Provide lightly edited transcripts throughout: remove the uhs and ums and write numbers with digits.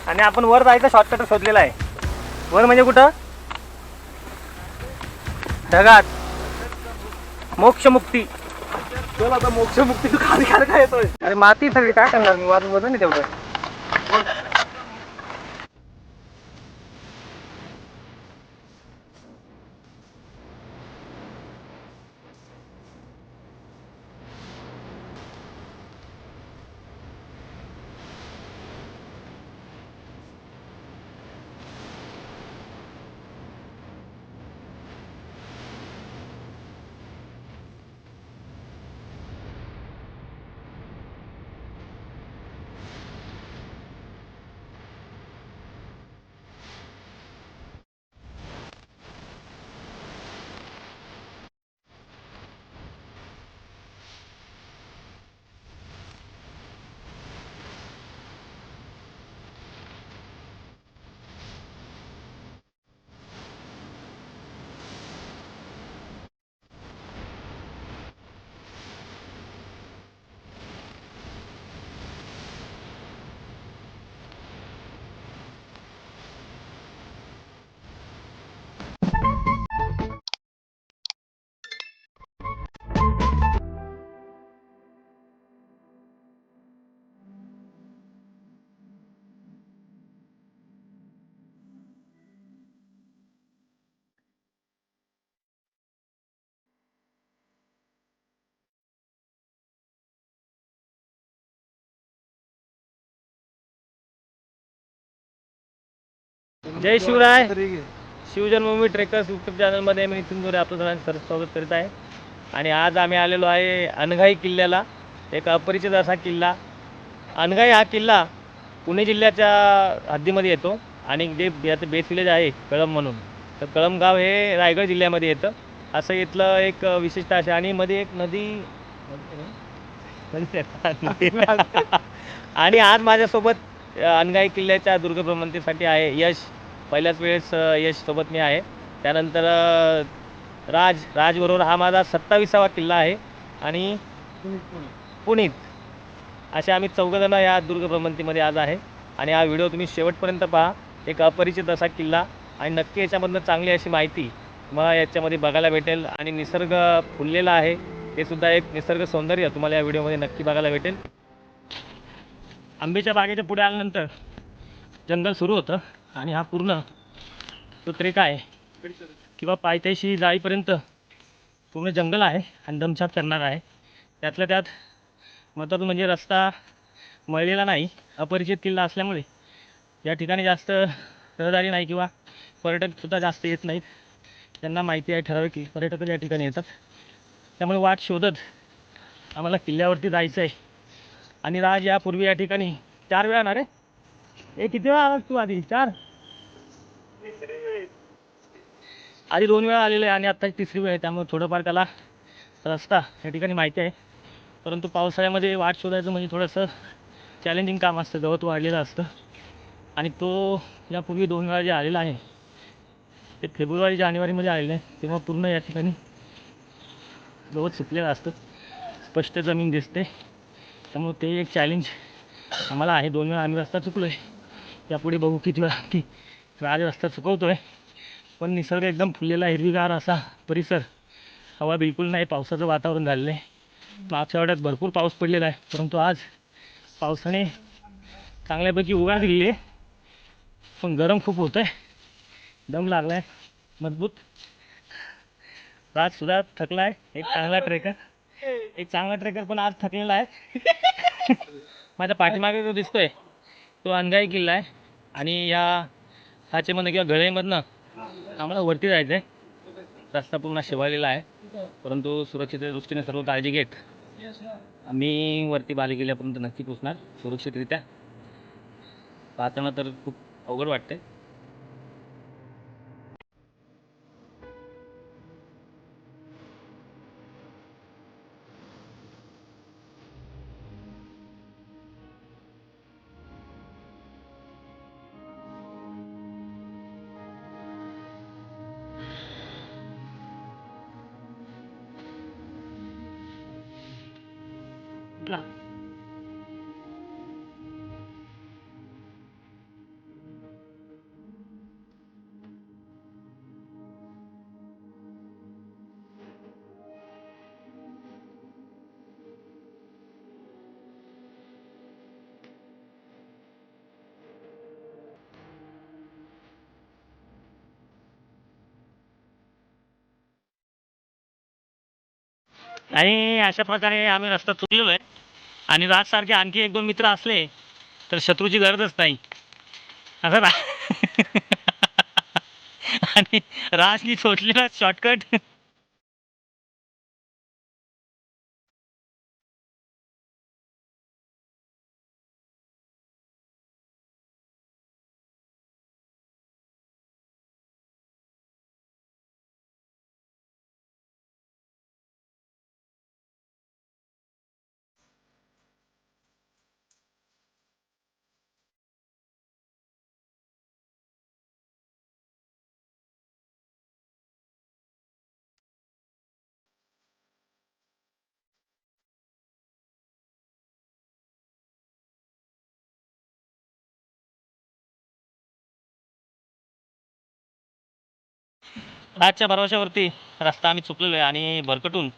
आणि आपण वर जायचा शॉर्टकट शोधलेला आहे. वर म्हणजे कुठं? ढगात. मोक्षमुक्ती. चल आता मोक्षमुक्ती तू खाली खाली काय येतोय? अरे माती सगळी काय करणार मी, वाजून वजन नाही तेवढं. जय शिवराय. शिवजन्मभूमी ट्रेकर्स यूट्यूब चॅनलमध्ये मी नितीन गोरे आपलं सगळ्यांचं स्वागत करीत आहे. आणि आज आम्ही आलेलो आहे अनघाई किल्ल्याला. एक अपरिचित असा किल्ला. अनघाई हा किल्ला पुणे जिल्ह्याच्या हद्दीमध्ये येतो आणि जे याचं बेस विलेज आहे कळंब म्हणून, तर कळंब गाव हे रायगड जिल्ह्यामध्ये येतं. असं इथलं एक विशिष्ट असे. आणि मध्ये एक नदी आणि आज माझ्यासोबत अनघाई किल्ल्याच्या दुर्गभ्रमंतीसाठी आहे यश. पहिल्याच वेळेस यश सोबत मी आहे. त्यानंतर राजबरोबर हा माझा 27वा किल्ला आहे. आणि पुनीत असे आम्ही 4 जण या दुर्गभ्रमंतीमध्ये आज आहे. आणि हा व्हिडिओ तुम्ही शेवटपर्यंत पहा. एक अपरिचित असा किल्ला आणि नक्की याच्यामधनं चांगली अशी माहिती तुम्हाला याच्यामध्ये बघायला भेटेल. आणि निसर्ग फुललेला आहे, ते सुद्धा एक निसर्ग सौंदर्य तुम्हाला या व्हिडिओमध्ये नक्की बघायला भेटेल. आंब्याच्या बागेच्या पुढे आल्यानंतर जंगल सुरू होतं आणि हा पूर्ण तो ट्रेक आहे किंवा पायथ्याशी जाईपर्यंत पूर्ण जंगल आहे आणि दमछाक करणार आहे. त्यातल्या त्यात महत्त्वाचं म्हणजे रस्ता मळलेला नाही. अपरिचित किल्ला असल्यामुळे या ठिकाणी जास्त रहदारी नाही किंवा पर्यटकसुद्धा जास्त येत नाहीत. त्यांना माहिती आहे ठराविक की पर्यटकच या ठिकाणी येतात. त्यामुळे वाट शोधत आम्हाला किल्ल्यावरती जायचं आहे. आणि राज यापूर्वी या ठिकाणी 4 वेळा ना रे, हे किती वेळा आलास तू आधी? 4? आधी 2 वेळा आलेले आहे आणि आत्ता 3री वेळ आहे. त्यामुळे थोडंफार त्याला रस्ता या ठिकाणी माहिती आहे. परंतु पावसाळ्यामध्ये वाट शोधायचं म्हणजे थोडंसं चॅलेंजिंग काम असतं. गवत वाढलेलं असतं आणि तो यापूर्वी 2 वेळा जे आलेला आहे ते फेब्रुवारी जानेवारीमध्ये आलेलं आहे. तेव्हा पूर्ण या ठिकाणी गवत सुकलेलं असतं, स्पष्ट जमीन दिसते. त्यामुळे ते एक चॅलेंज आम्हाला आहे. 2 वेळा आम्ही रस्ता चुकलो आहे. यापुढे बघू किती वेळा की राज रस्ता चुकवतो आहे. पण निसर्ग एकदम फुललेला हिरवीगार असा परिसर. हवा बिलकुल नाही, पावसाचं वातावरण झालेलं आहे. मागच्या आठवड्यात भरपूर पाऊस पडलेला आहे, परंतु आज पावसाने चांगल्यापैकी उघाड दिली आहे. पण गरम खूप होतं आहे, दम लागला आहे मजबूत. राजसुद्धा थकला आहे. एक चांगला ट्रेकर पण आज थकलेला आहे. माझ्या पाठीमागे जो दिसतोय तो अनघाई किल्ला आहे. आणि या साचेमधनं किंवा गळेमधनं आम्हाला वरती जायचं आहे. रस्ता पूर्ण शिवायलेला आहे, परंतु सुरक्षिततेच्या दृष्टीने सर्व काळजी घेत आम्ही वरती बालेकिल्ल्यापर्यंत नक्की पोचणार सुरक्षितरित्या. पाहताना तर खूप अवघड वाटतंय. आणि अशा प्रकारे आम्ही रस्ता चुकलेलो आहे. आणि राजसारखे आणखी 1-2 मित्र असले तर शत्रूची गरजच नाही असं रा आणि राजनी सोडलेला शॉर्टकट. राजच्या भरवशावरती रस्ता आम्ही चुकलेलो आहे आणि भरकटून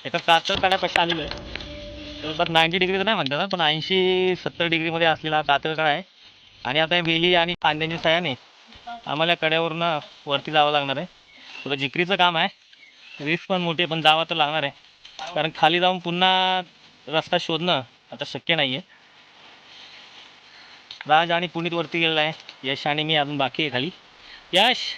एका कातळकड्यापाशी आलेलो आहे. जवळपास 90 डिग्री तर नाही म्हणतात ना, पण 80-70 डिग्रीमध्ये असलेला कातळकडा आहे. आणि आता वेली आणि कांद्यांच्या साह्याने आम्हाला कड्यावरून वरती जावं लागणार आहे. थोडं जिकरीचं काम आहे, रिस्क पण मोठी आहे, पण जावं तर लागणार आहे. कारण खाली जाऊन पुन्हा रस्ता शोधणं आता शक्य नाही आहे. राज आणि पुनीत वरती गेलेला आहे, यश आणि मी अजून बाकी आहे खाली. यश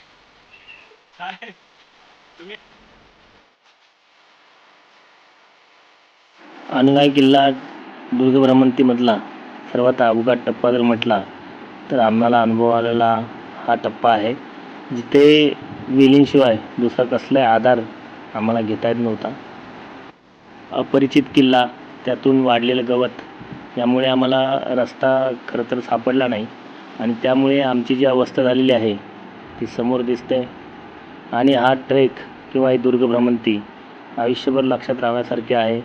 अनुगाई किल्ला दुर्ग भ्रमंतीमधला सर्वात अवघड टप्पा जर म्हटला तर आम्हाला अनुभव आलेला हा टप्पा आहे, जिथे वेलींशिवाय दुसरा कसलाही आधार आम्हाला घेता येत नव्हता. अपरिचित किल्ला, त्यातून वाढलेलं गवत यामुळे आम्हाला रस्ता खरं तर सापडला नाही. आणि त्यामुळे आमची जी अवस्था झालेली आहे ती समोर दिसते. आणि हा ट्रेक किंवा ही दुर्ग भ्रमंती आयुष्यभर लक्षात राहण्यासारखी आहे.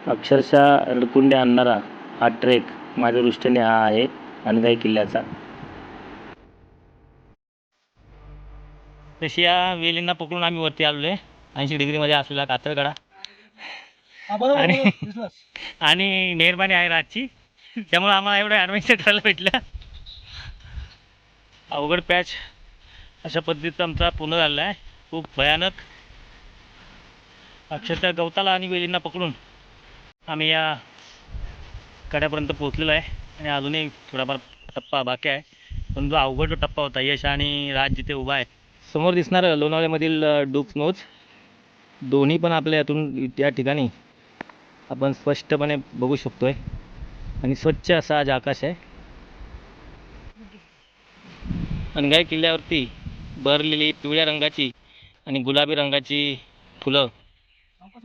अक्षरशः रडकुंडे आणणारा हा ट्रेक माझ्या दृष्टीने हा आहे अनुगाई किल्ल्याचा. तशी या वेलींना पकडून आम्ही वरती आलेलो आहे, 80 डिग्रीमध्ये असलेला कातळकडा. आणि मेहरबानी आहे राजची, त्यामुळे आम्हाला एवढं ॲडव्हेंचर करायला भेटलं. अवघड पॅच अशा पद्धतीचा आमचा पूर्ण झालेला आहे. खूप भयानक. अक्षरशः गवताला आणि वेलींना पकडून आम्ही या कड्यापर्यंत पोहोचलेलो आहे. आणि अजूनही थोडाफार टप्पा बाकी आहे, पण जो अवघड जो टप्पा होता, यश आणि राज जिथे उभा आहे समोर दिसणारं लोणावळ्यामधील डूप्स नोच, दोन्ही पण आपल्या यातून त्या ठिकाणी आपण स्पष्टपणे बघू शकतोय. आणि स्वच्छ असा आज आकाश आहे. अनुगाई किल्ल्यावरती बहरलेली पिवळ्या रंगाची आणि गुलाबी रंगाची फुलं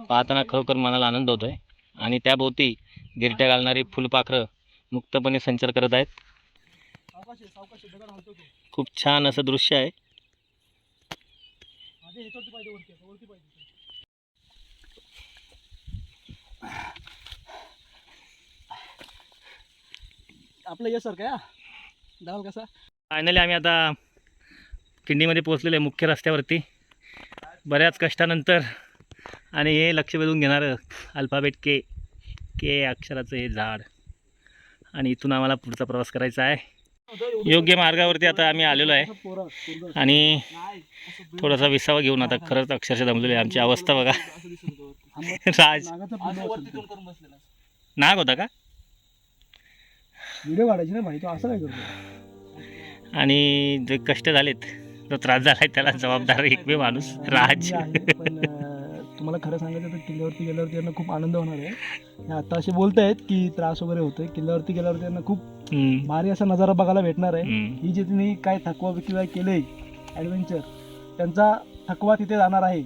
पाहताना खरोखर मनाला आनंद होतोय. आणि त्याभोवती गिरट्या घालणारी फुलपाखरं मुक्तपणे संचार करत आहेत. खूप छान असं दृश्य आहे. आपलं ये सर काय डाल कसा. फायनली आम्ही आता खिंडीमध्ये पोहोचलेलो आहे, मुख्य रस्त्यावरती बऱ्याच कष्टानंतर. आणि हे लक्ष वेधून घेणारं अल्फाबेट के के अक्षराचं हे झाड. आणि इथून आम्हाला पुढचा प्रवास करायचा आहे. योग्य मार्गावरती आता आम्ही आलेलो आहे आणि थोडासा विसावा घेऊन आता खरंच अक्षरशः दमलेलो आहे. आमची अवस्था बघा. राज नाग होता का? व्हिडिओ काढायची ना भाई, तो असं काय करतो. आणि जे कष्ट झालेत, जो त्रास झालाय त्याला जबाबदार एकमेव माणूस राज. पण तुम्हाला खरं सांगायचं तर किल्ल्यावरती गेल्यावरती यांना खूप आनंद होणार आहे. हे आता असे बोलतायत की त्रास वगैरे होतोय, किल्ल्यावरती गेल्यावरती यांना खूप भारी असा नजारा बघायला भेटणार आहे. ही जे तुम्ही काय थकवा बिकवा केलंय ॲडव्हेंचर, त्यांचा थकवा तिथे जाणार आहे.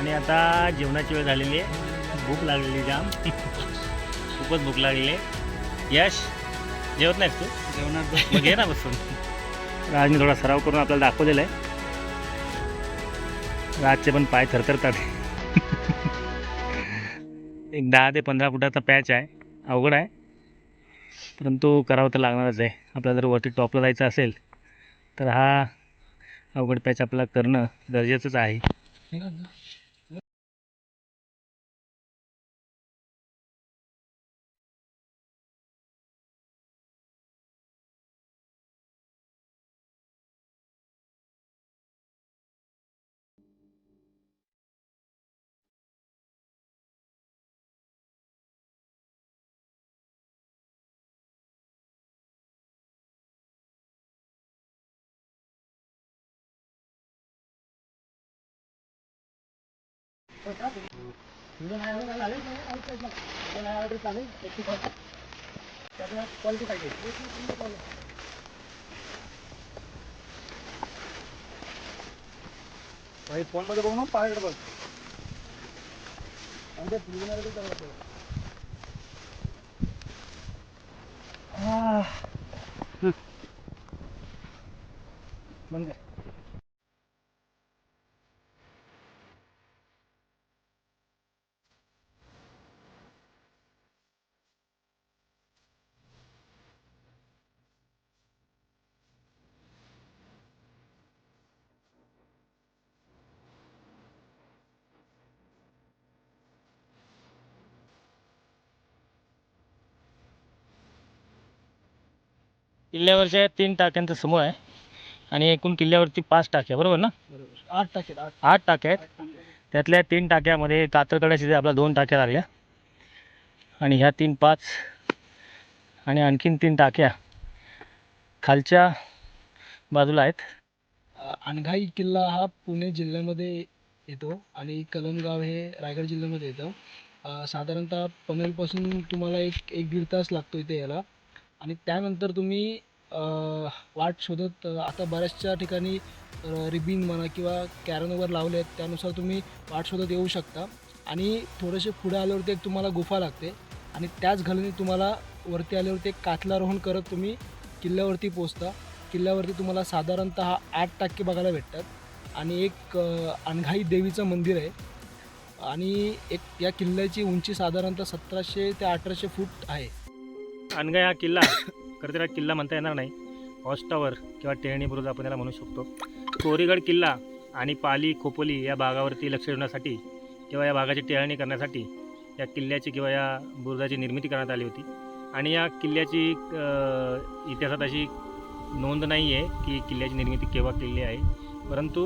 आणि आता जेवणाची वेळ झालेली आहे. भूक लागलेली जाम खूपच भूक लागलेली आहे. यश जेवत नाहीस तू? जेवणात मग घे ना बसून. राजने थोडा सराव करून आपल्याला दाखवलेला आहे. राजचे पण पाय थरथरतात. एक 10 ते 15 फुटाचा पॅच आहे. अवघड आहे परंतु करावं तर लागणारच आहे. आपल्याला जर वरती टॉपला जायचं असेल तर हा अवघड पॅच आपल्याला करणं गरजेचंच आहे. फोन मध्ये बघू ना पाहायला बघ. म्हणजे किल्ल्यावरच्या 3 टाक्यांचा समूह आहे आणि एकूण किल्ल्यावरती 5 टाक्या बरोबर ना? बरोबर 8 टाके 8 टाक्या आहेत. त्यातल्या 3 टाक्यामध्ये कातरकड्याच्या जे आपल्या 2 टाक्या लागल्या आणि ह्या 3 5 आणि आणखीन 3 टाक्या खालच्या बाजूला आहेत. अनघाई किल्ला हा पुणे जिल्ह्यामध्ये येतो आणि कलमगाव हे रायगड जिल्ह्यामध्ये येतं. साधारणतः पनवेलपासून तुम्हाला एक दीड तास लागतो इथे यायला. आणि त्यानंतर तुम्ही वाट शोधत आता बऱ्याचशा ठिकाणी रिबिन म्हणा किंवा कॅरन वगैरे लावले आहेत, त्यानुसार तुम्ही वाट शोधत येऊ शकता. आणि थोडेसे पुढे आल्यावरती एक तुम्हाला गुफा लागते आणि त्याच घालून तुम्हाला वरती आल्यावरती एक कातलारोहण करत तुम्ही किल्ल्यावरती पोचता. किल्ल्यावरती तुम्हाला साधारणतः 8 टाके बघायला भेटतात आणि एक अनघाई देवीचं मंदिर आहे. आणि एक या किल्ल्याची उंची साधारणतः 1700 ते 1800 फूट आहे. अनघाई हा किल्ला खरं तर किल्ला म्हणता येणार नाही, वॉच टॉवर किंवा टेहणी बुरुज आपण याला म्हणू शकतो. कोरीगड किल्ला आणि पाली खोपोली या भागावरती लक्ष ठेवण्यासाठी किंवा या भागाची टेहळणी करण्यासाठी या किल्ल्याची किंवा या बुरुजाची निर्मिती करण्यात आली होती. आणि या किल्ल्याची इतिहासात अशी नोंद नाही आहे की किल्ल्याची निर्मिती केव्हा केली आहे, परंतु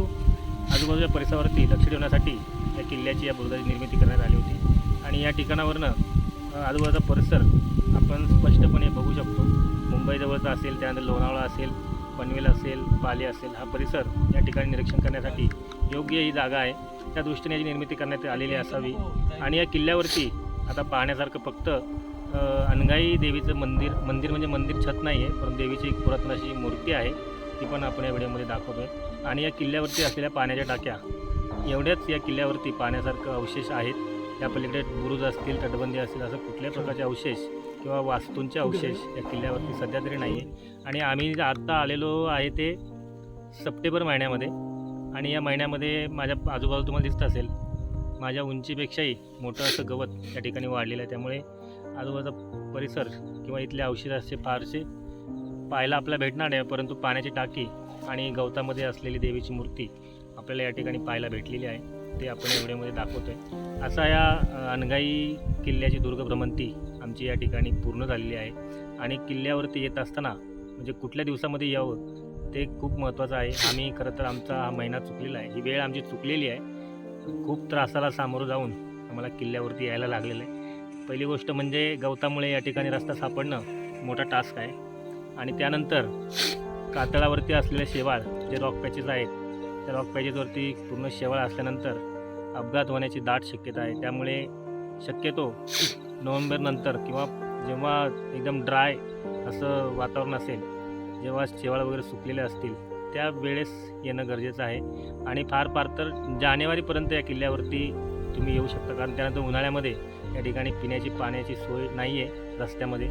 आजूबाजूच्या परिसरावरती लक्ष ठेवण्यासाठी या किल्ल्याची या बुरुजाची निर्मिती करण्यात आली होती. आणि या ठिकाणावरनं आजूबाजूचा परिसर आपण स्पष्टपणे बघू शकतो. मुंबईजवळचा असेल, त्यानंतर लोणावळा असेल, पनवेल असेल, पाली असेल, हा परिसर या ठिकाणी निरीक्षण करण्यासाठी योग्य ही जागा आहे. त्या दृष्टीने याची निर्मिती करण्यात आलेली असावी. आणि या किल्ल्यावरती आता पाहण्यासारखं फक्त अनघाई देवीचं मंदिर म्हणजे मंदिर छत नाही आहे, परंतु देवीची एक पुरातन अशी मूर्ती आहे, ती पण आपण या व्हिडिओमध्ये दाखवतो आहे. आणि या किल्ल्यावरती असलेल्या पाण्याच्या टाक्या एवढ्याच या किल्ल्यावरती पाहण्यासारखं अवशेष आहेत. त्या पलीकडे बुरुज असतील, तटबंदी असतील, असं कुठल्याही प्रकारचे अवशेष किंवा वास्तूंचे अवशेष या किल्ल्यावरती सध्या तरी नाही आहे. आणि आम्ही आत्ता आलेलो आहे ते सप्टेंबर महिन्यामध्ये. आणि या महिन्यामध्ये माझ्या आजूबाजू तुम्हाला दिसतं असेल, माझ्या उंचीपेक्षाही मोठं असं गवत या ठिकाणी वाढलेलं आहे. त्यामुळे आजूबाजूचा परिसर किंवा इथले अवशेष असे फारसे पाहायला आपल्याला भेटणार नाही, परंतु पाण्याची टाकी आणि गवतामध्ये असलेली देवीची मूर्ती आपल्याला या ठिकाणी पाहायला भेटलेली आहे. ते आपण या व्हिडिओमध्ये दाखवतो आहे. असा या अनघाई किल्ल्याची दुर्गभ्रमंती आमची या ठिकाणी पूर्ण झालेली आहे. आणि किल्ल्यावरती येत असताना म्हणजे कुठल्या दिवसामध्ये यावं ते खूप महत्त्वाचं आहे. आम्ही खरं तर आमचा हा महिना चुकलेला आहे, ही वेळ आमची चुकलेली आहे. खूप त्रासाला सामोरं जाऊन आम्हाला किल्ल्यावरती यायला लागलेलं आहे. पहिली गोष्ट म्हणजे गवतामुळे या ठिकाणी रस्ता सापडणं मोठा टास्क आहे. आणि त्यानंतर कातळावरती असलेले शेवाळ जे रॉक पॅचेस आहेत, त्या रॉक पॅचेसवरती पूर्ण शेवाळ असल्यानंतर अपघात होण्याची दाट शक्यता आहे. त्यामुळे शक्यतो नोव्हेंबरनंतर किंवा जेव्हा एकदम ड्राय असं वातावरण असेल, जेव्हा शेवाळ वगैरे सुकलेले असतील, त्या वेळेस येणं गरजेचं आहे. आणि फार फार तर जानेवारीपर्यंत या किल्ल्यावरती तुम्ही येऊ शकता, कारण त्यानंतर उन्हाळ्यामध्ये या ठिकाणी पिण्याची पाण्याची सोय नाही आहे रस्त्यामध्ये.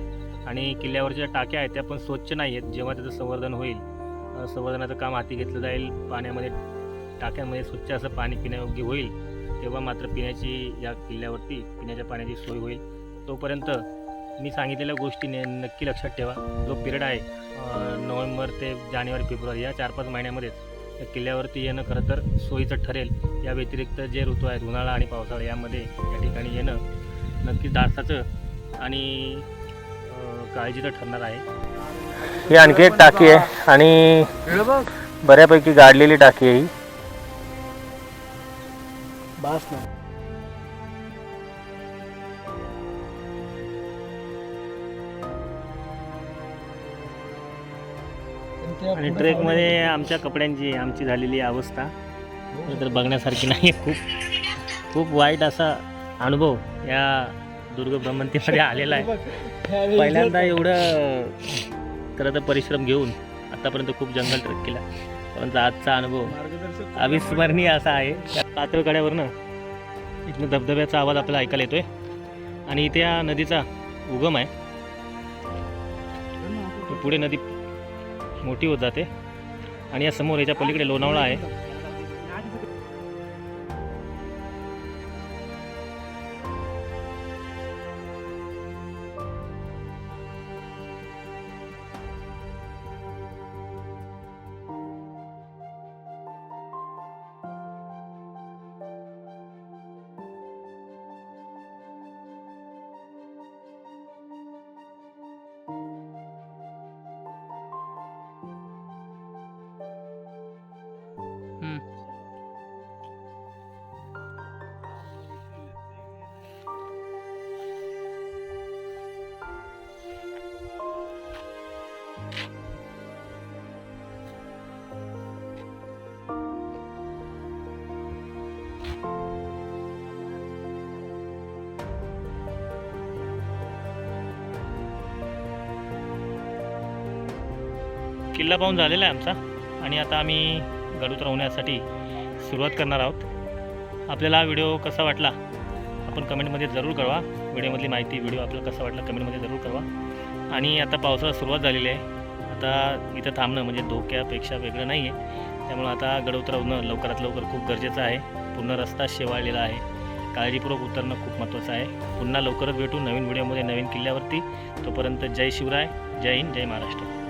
आणि किल्ल्यावरच्या टाक्या आहेत त्या पण स्वच्छ नाही आहेत. जेव्हा त्याचं संवर्धन होईल, संवर्धनाचं काम हाती घेतलं जाईल, पाण्यामध्ये टाक्यांमध्ये स्वच्छ असं पाणी पिण्यायोग्य होईल, तेव्हा मात्र या किल्ल्यावरती पिण्याच्या पाण्याची सोय होईल. तोपर्यंत मी सांगितलेल्या गोष्टी नक्की लक्षात ठेवा. जो पिरियड आहे नोव्हेंबर ते जानेवारी फेब्रुवारी या 4-5 महिन्यामध्येच या किल्ल्यावरती येणं खरं तर सोयीचं ठरेल. या व्यतिरिक्त जे ऋतू आहेत उन्हाळा आणि पावसाळा, यामध्ये या ठिकाणी येणं नक्की धाडसाचं आणि काळजीचं ठरणार आहे. ही आणखी एक टाकी आहे आणि बऱ्यापैकी गाडलेली टाकी आहे ही. बास ना. आणि ट्रेकमध्ये आमच्या कपड्यांची आमची झालेली अवस्था तर बघण्यासारखी नाही. खूप वाईट असा अनुभव या दुर्ग भ्रमंतीमध्ये आलेला आहे. पहिल्यांदा एवढं खरं तर परिश्रम घेऊन आतापर्यंत खूप जंगल ट्रेक केला, परंतु आजचा अनुभव अविस्मरणीय असा आहे. त्या पातळकड्यावरनं इथनं धबधब्याचा आवाज आपल्याला ऐकायला येतोय आणि इथे या नदीचा उगम आहे. पुढे नदी मोठी होत जाते आणि या समोर याच्या पलीकडे लोणावळा आहे. किल्ला पाहून झालेला आहे आमचा आणि आता आम्ही गड उतरवण्यासाठी सुरुवात करणार आहोत. आपल्याला हा व्हिडिओ कसा वाटला आपण कमेंटमध्ये जरूर कळवा. व्हिडिओमधली माहिती, व्हिडिओ आपल्याला कसा वाटला कमेंटमध्ये जरूर कळवा. आणि आता पावसाळा सुरुवात झालेली आहे. आता इथं थांबणं म्हणजे धोक्यापेक्षा वेगळं नाही आहे. त्यामुळं आता गड उतरवणं लवकरात लवकर खूप गरजेचं आहे. पूर्ण रस्ता शेवाळलेला आहे. काळजीपूर्वक उतरणं खूप महत्त्वाचं आहे. पुन्हा लवकरच भेटू नवीन व्हिडिओमध्ये नवीन किल्ल्यावरती. तोपर्यंत जय शिवराय, जय हिंद, जय महाराष्ट्र.